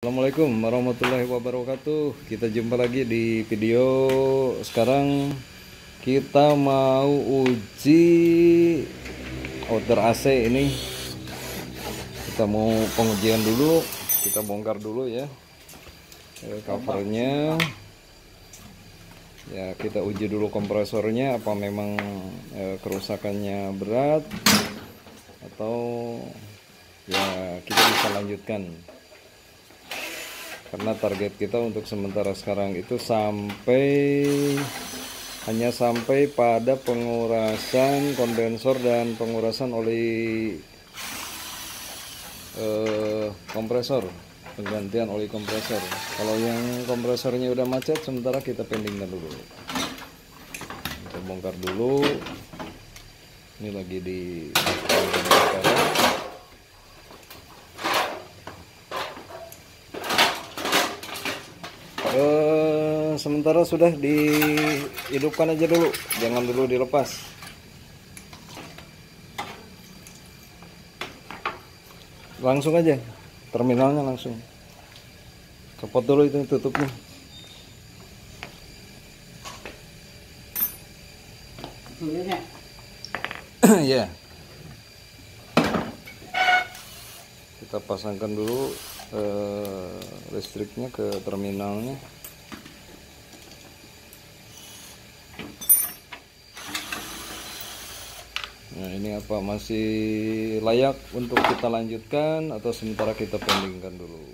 Assalamualaikum warahmatullahi wabarakatuh. Kita jumpa lagi di video. Sekarang kita mau uji outer AC ini. Kita mau pengujian dulu. Kita bongkar dulu ya covernya. Ya, kita uji dulu kompresornya, apa memang kerusakannya berat atau ya kita bisa lanjutkan. Karena target kita untuk sementara sekarang itu hanya sampai pada pengurasan kondensor dan pengurasan oli kompresor, penggantian oli kompresor. Kalau yang kompresornya udah macet, sementara kita pendingkan dulu. Kita bongkar dulu. Ini lagi di sementara sudah dihidupkan aja dulu, jangan dulu dilepas. Langsung aja terminalnya, langsung copot dulu itu tutupnya. Ya, kita pasangkan dulu listriknya ke terminalnya. Nah, ini apa masih layak untuk kita lanjutkan atau sementara kita pendingkan dulu.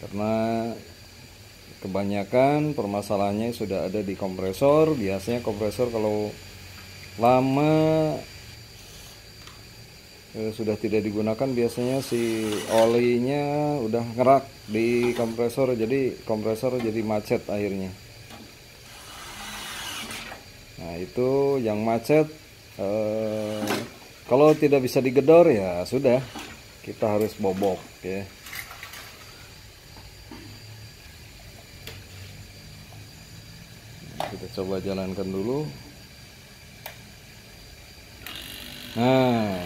Karena kebanyakan permasalahannya sudah ada di kompresor. Biasanya kompresor kalau lama sudah tidak digunakan, biasanya si olinya udah ngerak di kompresor, jadi kompresor jadi macet akhirnya. Nah, itu yang macet. Kalau tidak bisa digedor ya sudah, kita harus bobok ya. Kita coba jalankan dulu. Nah,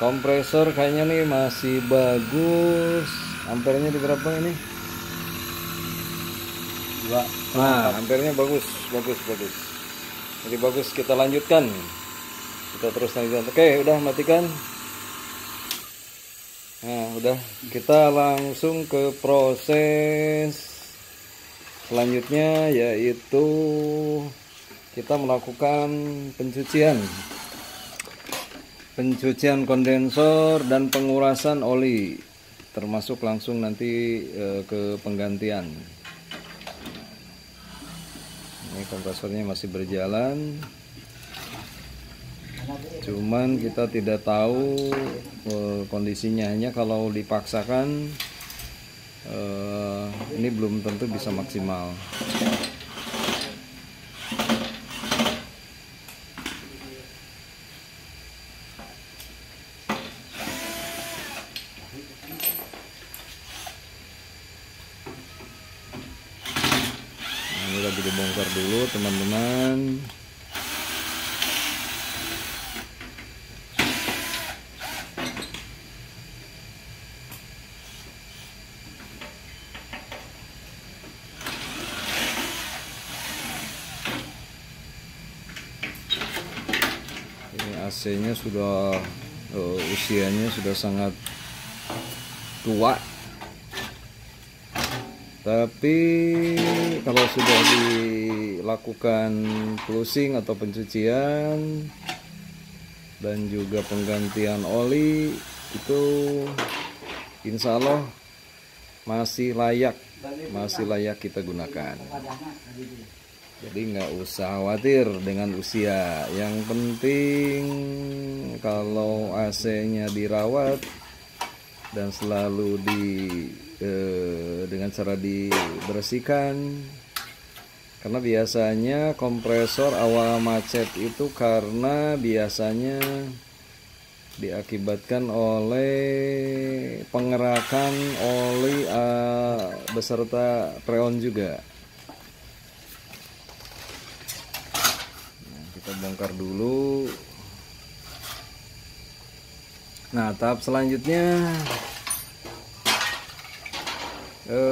kompresor kayaknya nih masih bagus. Ampernya di berapa ini? Nah, ampernya bagus. Jadi bagus, kita lanjutkan. Kita terus lanjutkan. Oke, udah matikan. Nah, udah, kita langsung ke proses selanjutnya, yaitu kita melakukan pencucian kondensor dan pengurasan oli, termasuk langsung nanti ke penggantian. Ini kompresornya masih berjalan, cuman kita tidak tahu kondisinya. Hanya kalau dipaksakan ini belum tentu bisa maksimal. Ini lagi dibongkar dulu teman-teman. Ini AC-nya sudah usianya sudah sangat tua. Tapi kalau sudah dilakukan flushing atau pencucian dan juga penggantian oli, itu insya Allah masih layak kita gunakan. Jadi nggak usah khawatir dengan usia. Yang penting kalau AC-nya dirawat dan selalu dengan cara dibersihkan. Karena biasanya kompresor awal macet itu karena biasanya diakibatkan oleh pengerakan oli beserta freon juga. Nah, kita bongkar dulu. Nah, tahap selanjutnya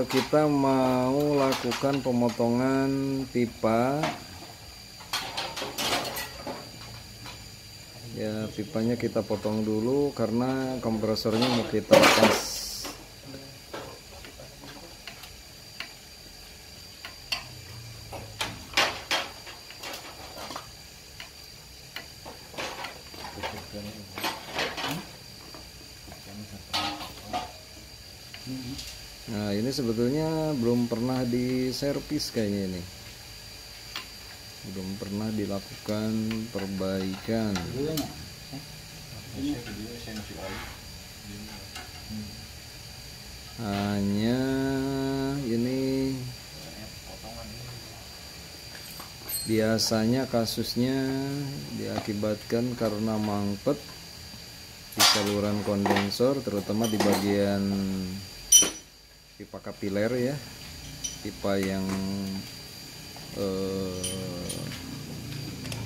kita mau lakukan pemotongan pipa. Ya, pipanya kita potong dulu karena kompresornya mau kita lepas. Nah, ini sebetulnya belum pernah diservis kayaknya ini. Belum pernah dilakukan perbaikan. Hanya ini biasanya kasusnya diakibatkan karena mangpet di saluran kondensor, terutama di bagian pipa kapiler ya, pipa yang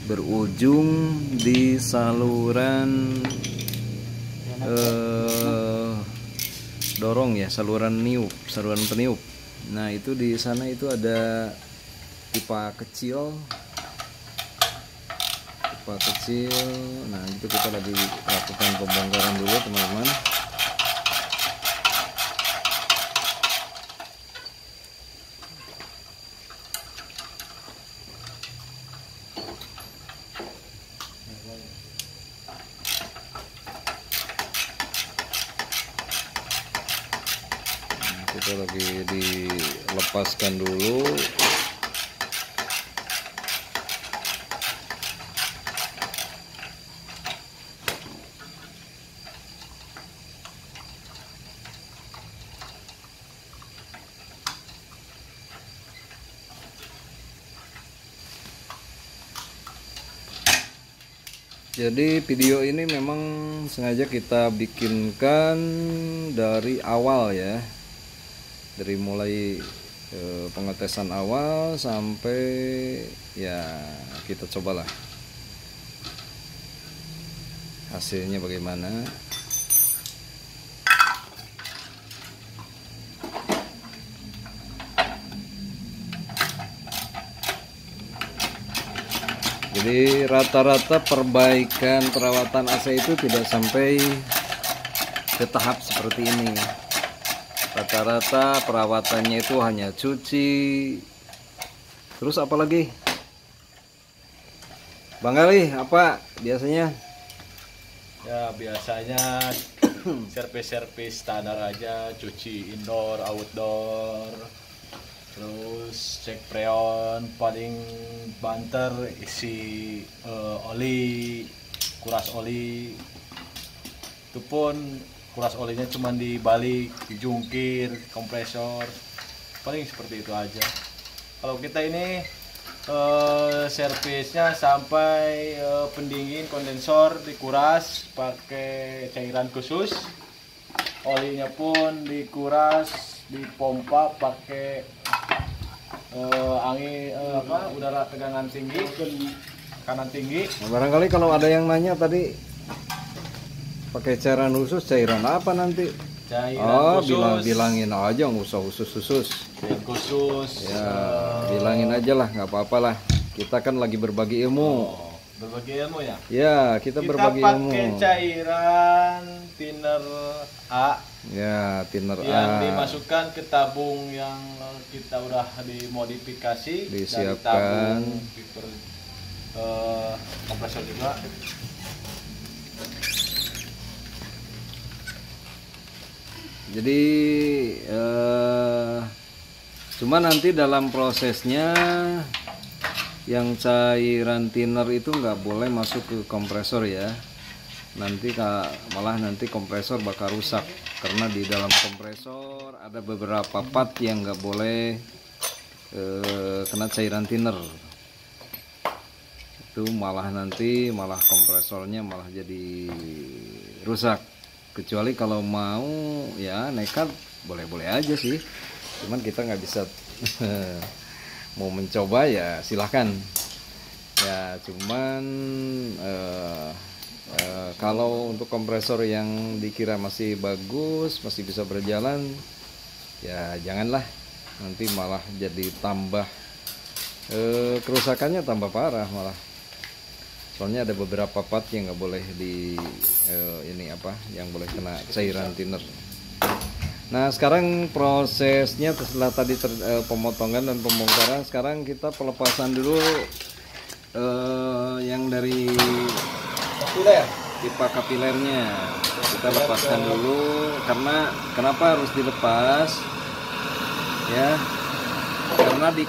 berujung di saluran dorong ya, saluran peniup. Nah, itu di sana itu ada pipa kecil. Nah, itu kita lagi lakukan pembongkaran dulu, teman-teman. Kita lagi dilepaskan dulu. Jadi video ini memang sengaja kita bikinkan dari awal ya, dari mulai pengetesan awal sampai ya kita cobalah hasilnya bagaimana. Jadi rata-rata perbaikan perawatan AC itu tidak sampai ke tahap seperti ini. Rata-rata perawatannya itu hanya cuci. Terus apa lagi? Bang Gali, apa biasanya? Ya biasanya servis standar aja, cuci indoor, outdoor, terus cek freon, paling banter isi oli, kuras oli. Itu pun kuras olinya cuma dibalik, dijungkir, kompresor, paling seperti itu aja. Kalau kita ini servisnya sampai pendingin kondensor dikuras pakai cairan khusus, olinya pun dikuras, dipompa pakai angin udara tegangan tinggi, kanan tinggi. Nah, barangkali kalau ada yang nanya tadi pakai cairan khusus, cairan apa nanti? Cairan khusus. Bilangin aja, nggak usah khusus. Cairan khusus. Ya, bilangin aja lah, nggak apa-apa lah. Kita kan lagi berbagi ilmu. Oh, berbagi ilmu ya? Ya, kita berbagi ilmu. Kita pakai cairan thinner A. Ya, thinner A. Yang dimasukkan ke tabung yang kita udah dimodifikasi. Disiapkan. Dari tabung kompresor juga. Jadi cuma nanti dalam prosesnya yang cairan thinner itu nggak boleh masuk ke kompresor ya. Nanti malah nanti kompresor bakal rusak karena di dalam kompresor ada beberapa part yang nggak boleh kena cairan thinner. Itu malah kompresornya malah jadi rusak. Kecuali kalau mau ya nekat boleh-boleh aja sih, cuman kita nggak bisa mau mencoba ya silahkan ya, cuman Kalau untuk kompresor yang dikira masih bagus, masih bisa berjalan, ya janganlah, nanti malah jadi tambah kerusakannya tambah parah malah. Soalnya ada beberapa part yang nggak boleh di yang boleh kena cairan thinner. Nah sekarang prosesnya setelah tadi pemotongan dan pembongkaran, sekarang kita pelepasan dulu yang dari pipa kapilernya. Kita lepaskan dulu, karena kenapa harus dilepas ya, karena di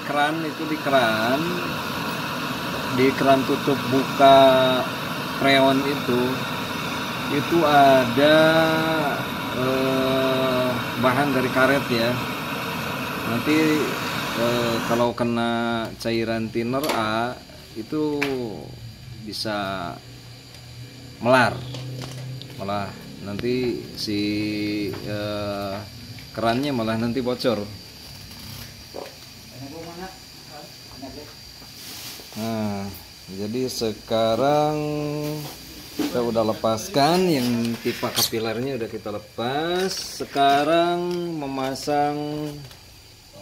keran tutup buka freon itu ada bahan dari karet ya. Nanti kalau kena cairan thinner A itu bisa malah nanti si kerannya malah nanti bocor. Nah, jadi sekarang kita udah lepaskan yang pipa kapilernya, udah kita lepas. Sekarang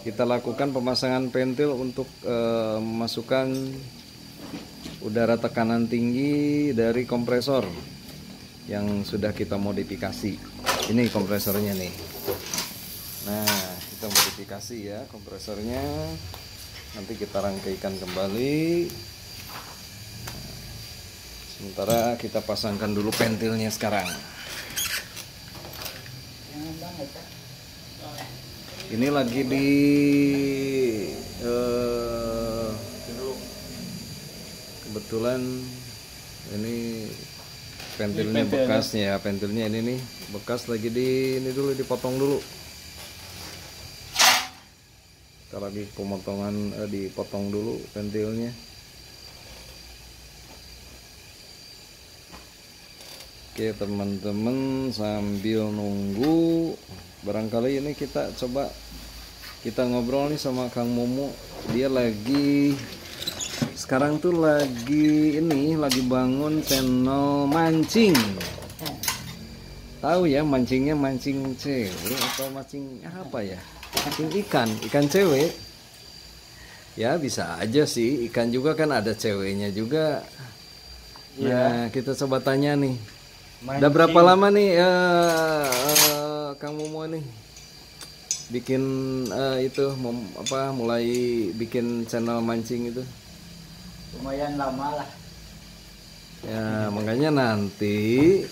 kita lakukan pemasangan pentil untuk memasukkan udara tekanan tinggi dari kompresor yang sudah kita modifikasi. Ini kompresornya nih. Nah, kita modifikasi ya kompresornya. Nanti kita rangkaikan kembali. Sementara kita pasangkan dulu pentilnya sekarang. Ini lagi di kebetulan ini pentilnya bekasnya ya, pentilnya ini nih bekas, lagi dipotong dulu. Kita lagi pemotongan, dipotong dulu pentilnya. Oke teman-teman, sambil nunggu, barangkali ini kita coba ngobrol nih sama Kang Momo. Dia sekarang tuh lagi bangun channel mancing. Tahu ya, mancingnya mancing cewek atau mancing apa ya? Mancing ikan cewek. Ya bisa aja sih, ikan juga kan ada ceweknya juga. Nah, kita coba tanya nih. Mancing. Udah berapa lama nih Kang Momo nih bikin mulai bikin channel mancing itu? Lumayan lama lah. Ya, makanya nanti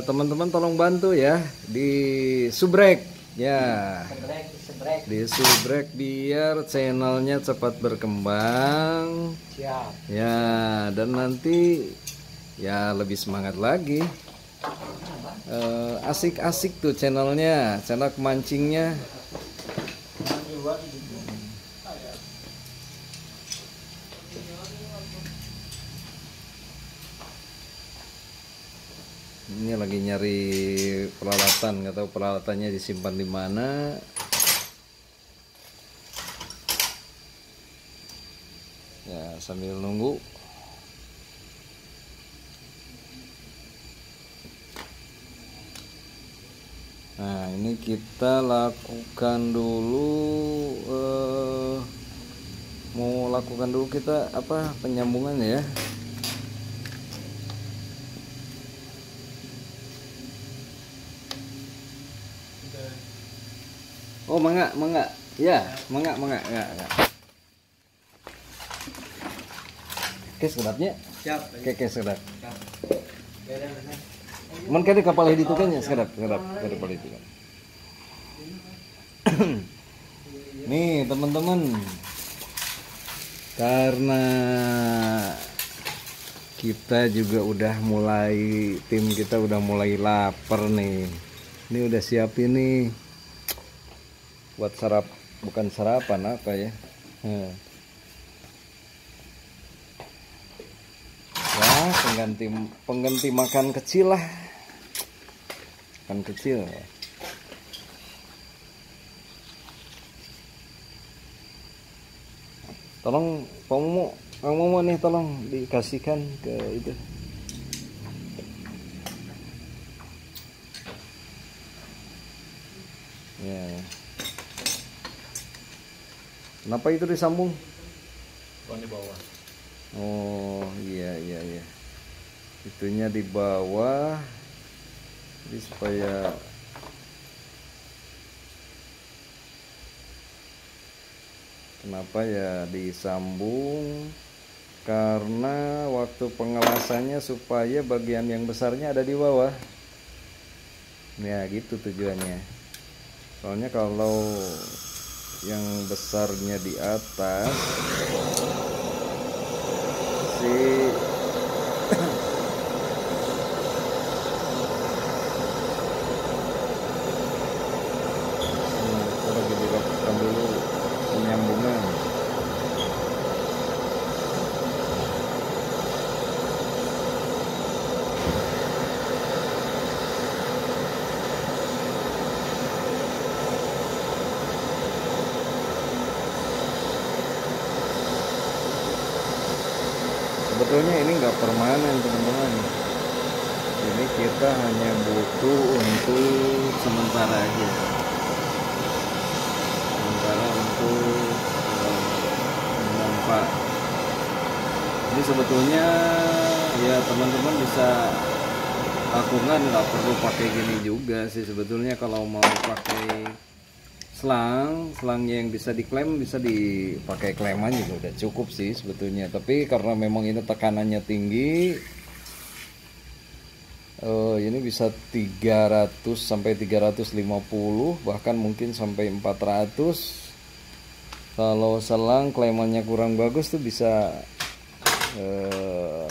teman-teman tolong bantu ya di subrek ya. Di subrek biar channelnya cepat berkembang. Siap. Ya, dan nanti ya lebih semangat lagi. Asik-asik tuh channelnya, channel mancingnya. Ini lagi nyari peralatan, nggak tahu peralatannya disimpan di mana. Ya, sambil nunggu. Nah, ini kita lakukan dulu mau lakukan dulu kita penyambungan ya. Oh, mangga. Ya, mangga. Oke, sedapnya. Siap. Oke, sedap. Man kali kapal itu kan ya, sedap kapal itu kan. Nih, teman-teman. Karena kita juga tim kita udah mulai lapar nih. Ini udah siapin nih buat bukan sarapan apa ya. Ya, pengganti makan kecil lah. Makan kecil. Tolong Kang Momo nih, tolong dikasihkan ke itu Kenapa itu disambung? Ban di bawah. Oh iya iya iya, itunya di bawah, jadi supaya kenapa ya disambung, karena waktu pengelasannya supaya bagian yang besarnya ada di bawah ya, gitu tujuannya. Soalnya kalau yang besarnya di atas si itu lagi dilakukan dulu penyambungan. Sebetulnya ini nggak permanen teman-teman, ini kita hanya butuh untuk sementara aja, sementara untuk memompa. Ini sebetulnya ya teman-teman bisa lakukan, nggak perlu pakai gini juga sih sebetulnya. Kalau mau pakai selangnya yang bisa diklaim, bisa dipakai kleman juga udah cukup sih sebetulnya. Tapi karena memang ini tekanannya tinggi, ini bisa 300 sampai 350, bahkan mungkin sampai 400. Kalau selang klemannya kurang bagus tuh bisa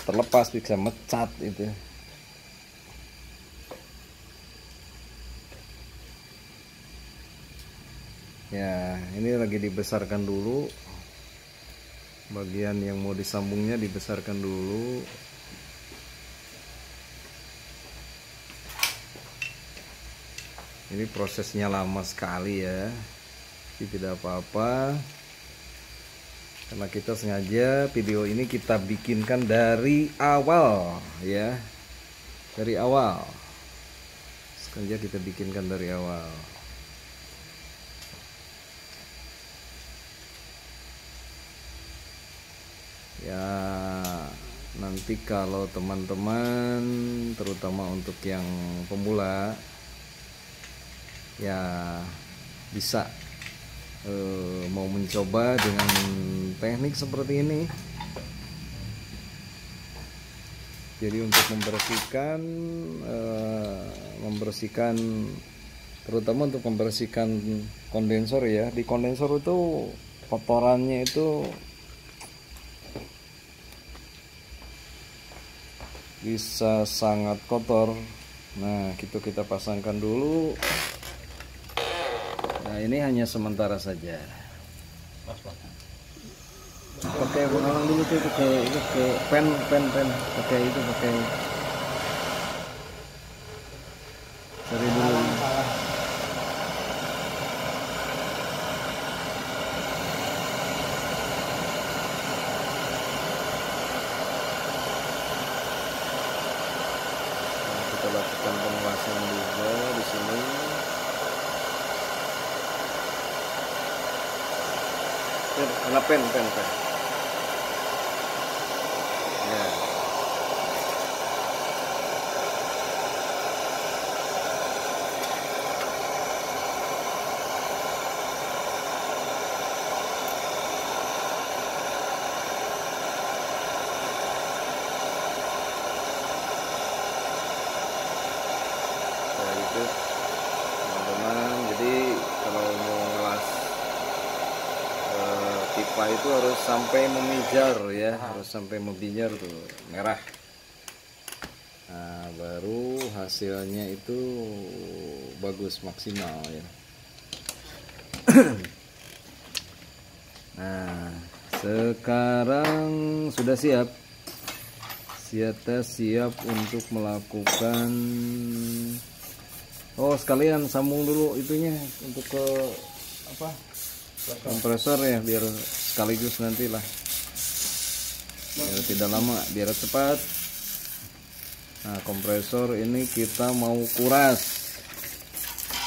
terlepas, bisa mecat itu. Ya, ini lagi dibesarkan dulu. Bagian yang mau disambungnya dibesarkan dulu. Ini prosesnya lama sekali ya. Tapi tidak apa-apa. Karena kita sengaja video ini kita bikinkan dari awal ya. Dari awal. Sengaja kita bikinkan dari awal. Ya, nanti kalau teman-teman terutama untuk yang pemula ya bisa mau mencoba dengan teknik seperti ini. Jadi untuk membersihkan terutama untuk membersihkan kondensor ya. Di kondensor itu kotorannya itu bisa sangat kotor. Nah, itu kita pasangkan dulu. Nah, ini hanya sementara saja. Pakai pengalang dulu tuh, pakai pen, pakai cari dulu. Kita lakukan pengelasan juga di sini. Kena pen. Ya. Itu teman-teman, jadi kalau mau ngelas pipa itu harus sampai memijar ya, harus sampai memijar tuh merah. Nah, baru hasilnya itu bagus, maksimal ya. Nah, sekarang sudah siap. Siap untuk melakukan. Oh, sekalian sambung dulu itunya untuk ke apa? Kompresor ya, biar sekaligus nantilah. Biar tidak lama, biar cepat. Nah, kompresor ini kita mau kuras.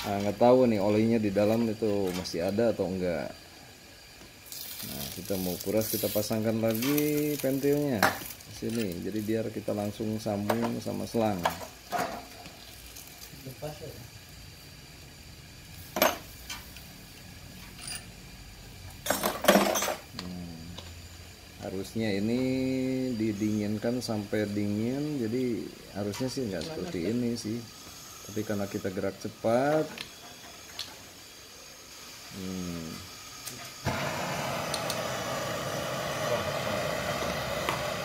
Nah, nggak tahu nih olinya di dalam itu masih ada atau enggak. Nah, kita mau kuras, kita pasangkan lagi pentilnya di sini. Jadi biar kita langsung sambung sama selang. Lepas ya. Harusnya ini didinginkan sampai dingin, jadi harusnya sih nggak seperti ini sih, tapi karena kita gerak cepat,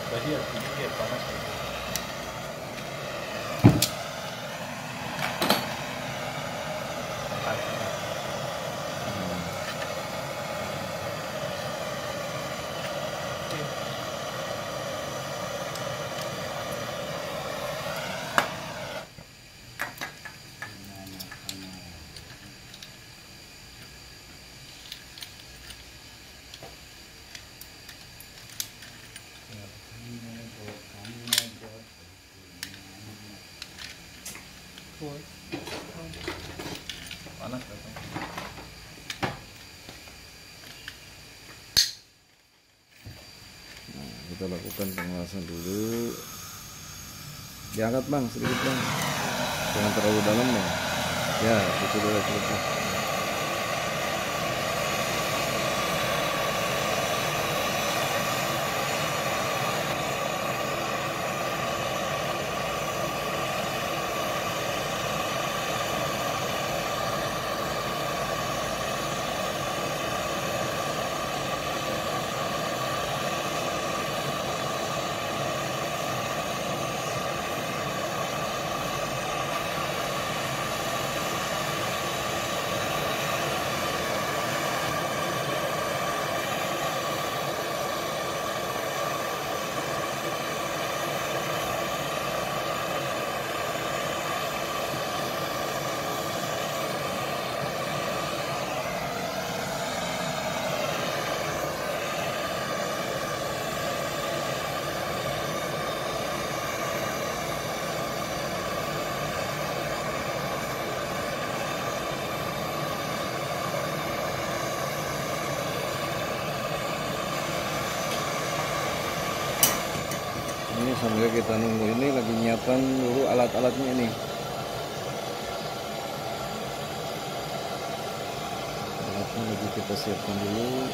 Jadi artinya dia panas. Panas datang. nah, kita lakukan pengelasan dulu. Diangkat bang, sedikit bang, jangan terlalu dalam bang. Ya, itu dulu cukup. Ini sambil kita nunggu ini lagi nyiapkan dulu alat-alatnya ini. Alatnya lagi kita siapkan dulu.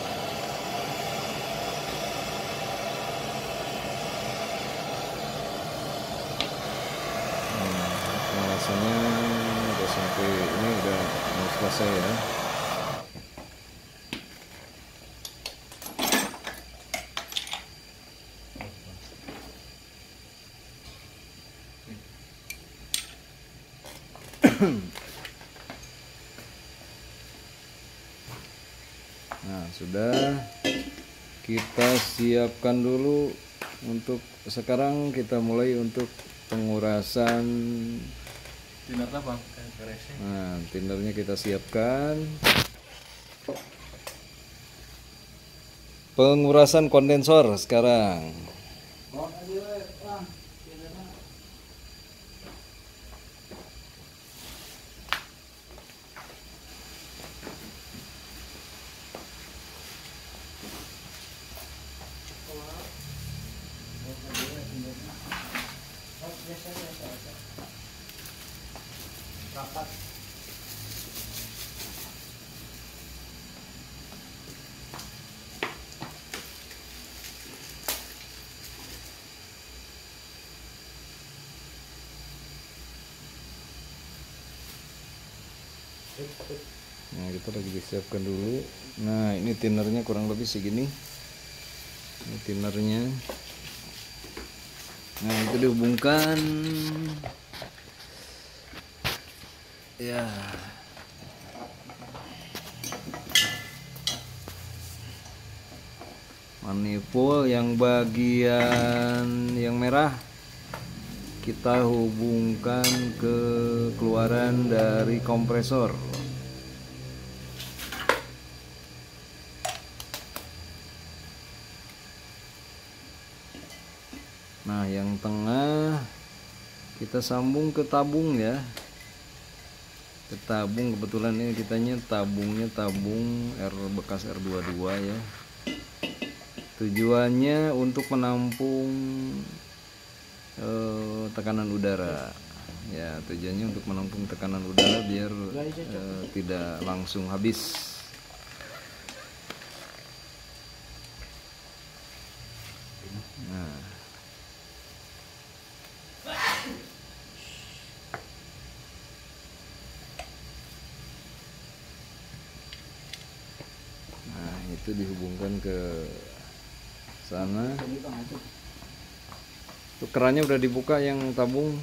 Pengelasannya udah sampai ini udah mau selesai ya. Nah, sudah kita siapkan dulu. Untuk sekarang kita mulai untuk pengurasan. Tiner apa? Keresek. Nah, tindernya kita siapkan. Pengurasan kondensor sekarang. Rapat. Nah, kita lagi disiapkan dulu. Nah, ini tinernya kurang lebih segini. Ini tinernya. Nah, itu dihubungkan. Ya. Manifold yang bagian yang merah kita hubungkan ke keluaran dari kompresor. Nah, yang tengah kita sambung ke tabung ya. Ke tabung, kebetulan ini kitanya tabungnya tabung bekas R22 ya. Tujuannya untuk menampung tekanan udara. Ya, tujuannya untuk menampung tekanan udara biar tidak langsung habis. Nah, itu dihubungkan ke sana. Tuh kerannya udah dibuka yang tabung.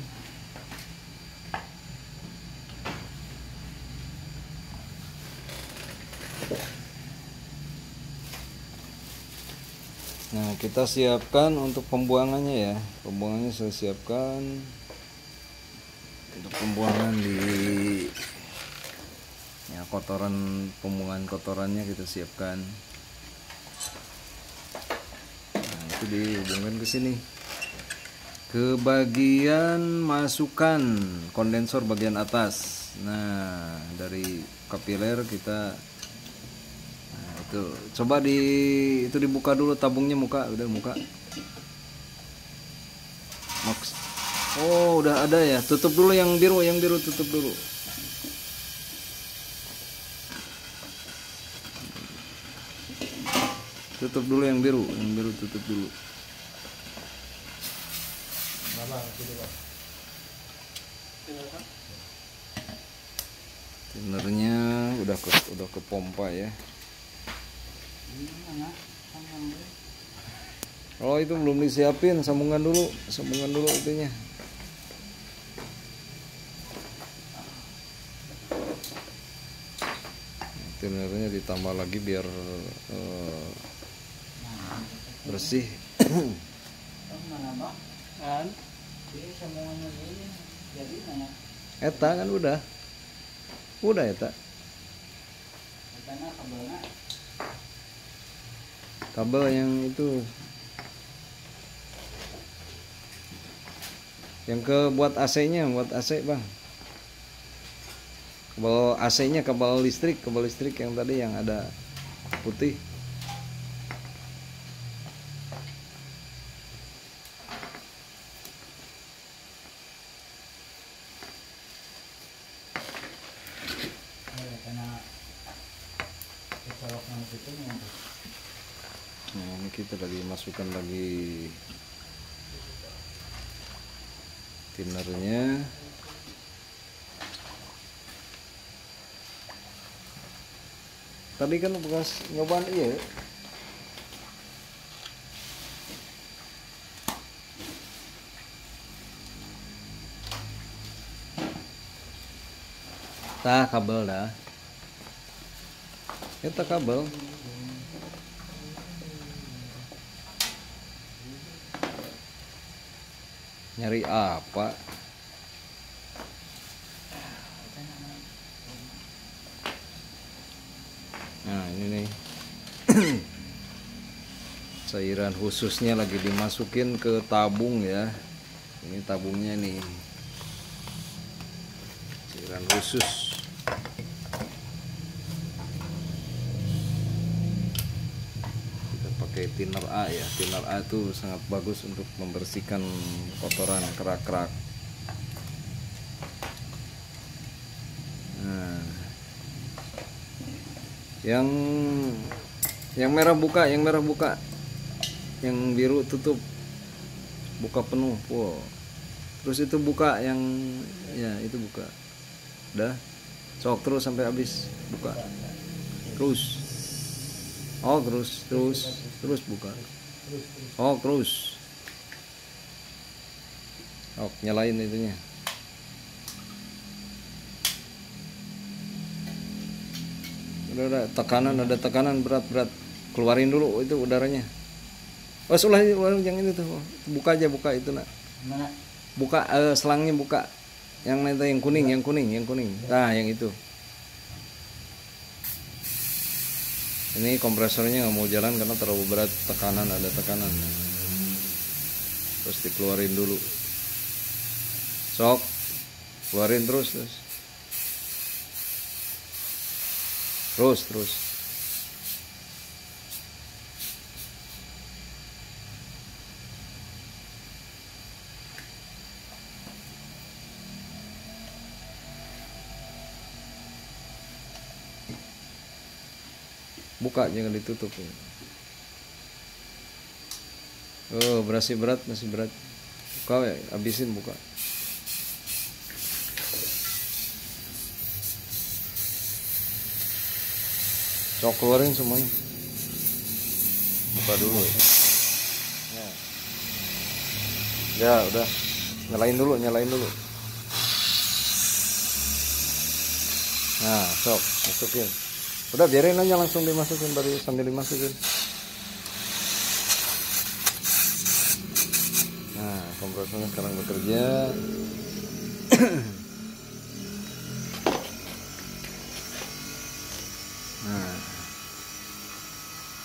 Nah, kita siapkan untuk pembuangannya ya. Pembuangannya saya siapkan untuk pembuangan di ya, kotoran, pembuangan kotorannya kita siapkan. Nah, itu dihubungkan ke sini. Ke bagian masukkan kondensor bagian atas. Nah, dari kapiler kita itu coba itu dibuka dulu tabungnya, muka udah muka. Max. Oh, udah ada ya. Tutup dulu yang biru tutup dulu. Tutup dulu yang biru tutup dulu. Tinernya udah ke pompa ya. Oh, itu belum disiapin, sambungan dulu itunya. Tinernya ditambah lagi biar bersih. Eta kan udah eta. Kabel yang itu, yang ke buat AC-nya, buat AC bang. Kabel AC-nya, kabel listrik yang tadi yang ada putih. Nah, ini kita lagi masukkan lagi tinernya. Tadi kan bekas nyobaan iya. Tah kabel dah. Eta kabel. Nyari apa? Nah, ini nih. Cairan khususnya lagi dimasukin ke tabung ya. Ini tabungnya nih. Cairan khusus. Pakai thinner A ya. Thinner A itu sangat bagus untuk membersihkan kotoran, kerak-kerak. Nah, yang merah buka, yang biru tutup, buka penuh. Wow. Terus itu buka yang ya itu buka. Udah, sok terus sampai habis buka. Terus. Oh, terus buka. Oh, terus. Oh, nyalain itunya. Udah ada tekanan berat. Keluarin dulu itu udaranya. Oh, ulah yang ini tuh. Buka aja itu nak. Buka selangnya buka. Yang itu yang kuning. Nah, yang itu. Ini kompresornya nggak mau jalan karena terlalu berat, ada tekanan. Terus dikeluarin dulu. Sok, keluarin terus. Buka, jangan ditutup. Oh, masih berat. Buka, habisin buka. Cok, keluarin semuanya. Buka dulu ya. Ya, udah. Nyalain dulu. Nah, sok, masukin. Udah, biarin aja langsung dimasukin, baru sambil dimasukin. Nah, kompresornya sekarang bekerja. Nah,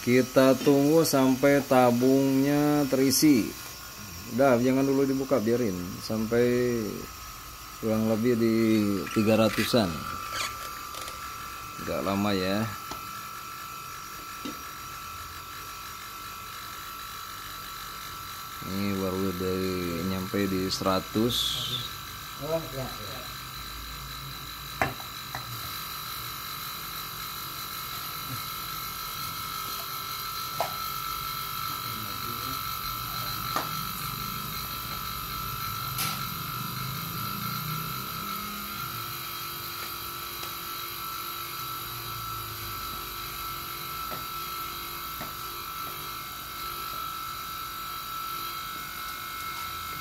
kita tunggu sampai tabungnya terisi. Udah, jangan dulu dibuka, biarin sampai kurang lebih di 300-an. Gak lama ya. Ini baru nyampe di 100.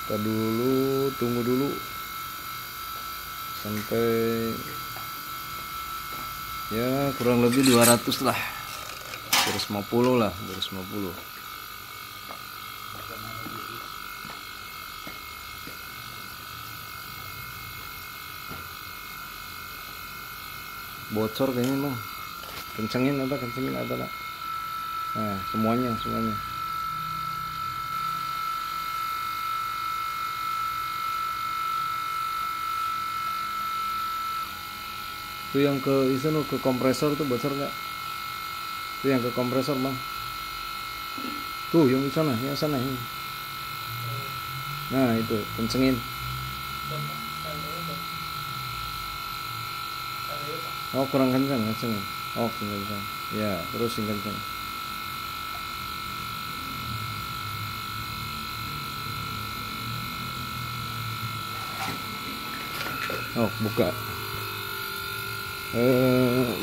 Kita tunggu dulu sampai ya kurang lebih 200 lah, 250 lah, 250. Bocor kayaknya bang, kencengin ada lah. Nah, semuanya. Itu yang ke kompresor tuh bocor nggak? Itu yang ke kompresor bang. Tuh yang di sana, ini. Nah itu kencengin. Oh kurang kenceng. Oh kenceng. Ya terus kenceng. Oh buka.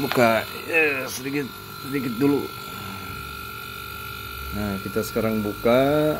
Buka sedikit dulu. Nah kita sekarang buka.